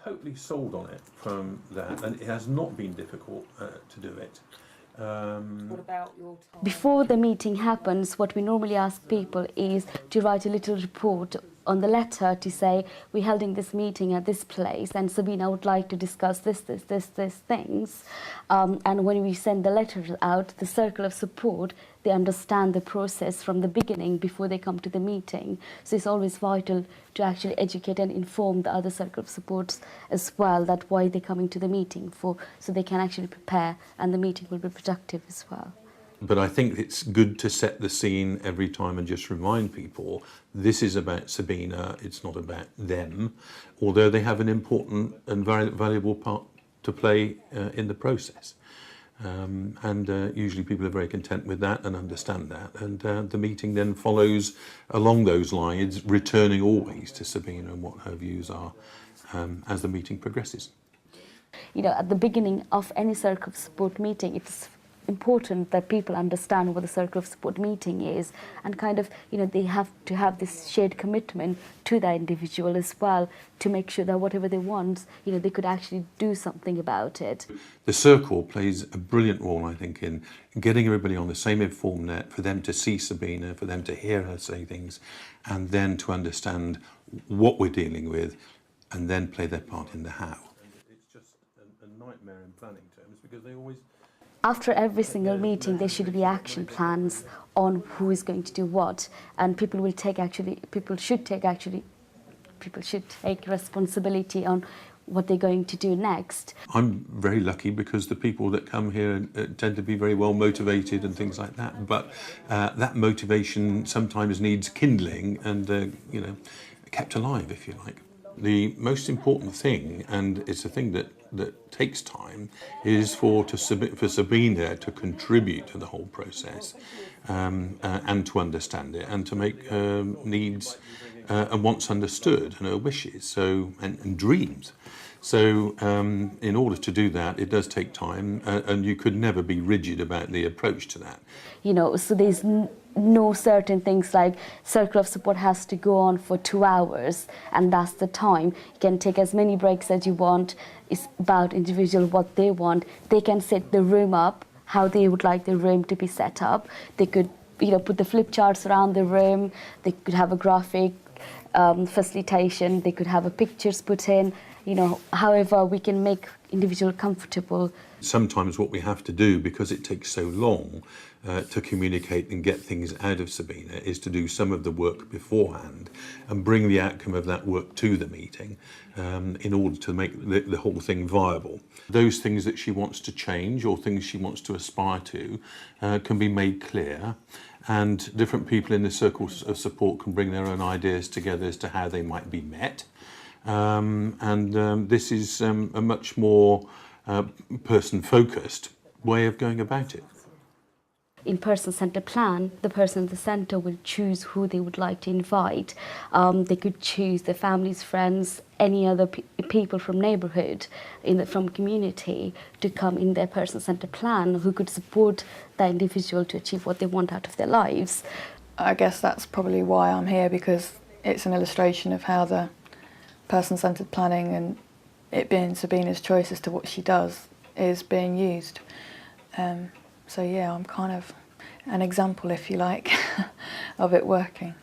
totally sold on it from that, and it has not been difficult to do it. What about your time? Before the meeting happens, what we normally ask people is to write a little report on the letter to say, we're holding this meeting at this place and Sabina would like to discuss this things. And when we send the letters out, the circle of support, they understand the process from the beginning before they come to the meeting. So it's always vital to actually educate and inform the other circle of supports as well, that why they're coming to the meeting for, so they can actually prepare and the meeting will be productive as well. But I think it's good to set the scene every time and just remind people this is about Sabina, it's not about them, although they have an important and very valuable part to play in the process. Usually people are very content with that and understand that, and the meeting then follows along those lines, returning always to Sabina and what her views are as the meeting progresses. You know, at the beginning of any circle of support meeting, it's important that people understand what the circle of support meeting is, and kind of, you know, they have to have this shared commitment to that individual as well, to make sure that whatever they want, you know, they could actually do something about it. The circle plays a brilliant role, I think, in getting everybody on the same informed net, for them to see Sabina, for them to hear her say things, and then to understand what we're dealing with, and then play their part in the how. It's just a nightmare in planning terms, because they always... After every single meeting, there should be action plans on who is going to do what, and people should take responsibility on what they're going to do next. I'm very lucky because the people that come here tend to be very well motivated and things like that, but that motivation sometimes needs kindling and you know, kept alive, if you like. The most important thing, and it's a thing that takes time, is for Sabina to contribute to the whole process and to understand it and to make her needs and wants understood, and her wishes and dreams. So in order to do that, it does take time, and you could never be rigid about the approach to that. You know, so there's no certain things like circle of support has to go on for 2 hours and that's the time. You can take as many breaks as you want. It's about individual what they want. They can set the room up how they would like the room to be set up. They could, you know, put the flip charts around the room. They could have a graphic facilitation. They could have a pictures put in. You know, however we can make individual comfortable. Sometimes what we have to do, because it takes so long to communicate and get things out of Sabina, is to do some of the work beforehand and bring the outcome of that work to the meeting in order to make the whole thing viable. Those things that she wants to change or things she wants to aspire to can be made clear, and different people in the circles of support can bring their own ideas together as to how they might be met. This is a much more person-focused way of going about it. In person-centered plan, the person at the centre will choose who they would like to invite. They could choose their families, friends, any other people from neighbourhood, from community, to come in their person-centered plan, who could support that individual to achieve what they want out of their lives. I guess that's probably why I'm here, because it's an illustration of how the person-centred planning and it being Sabina's choice as to what she does is being used. So yeah, I'm kind of an example, if you like, of it working.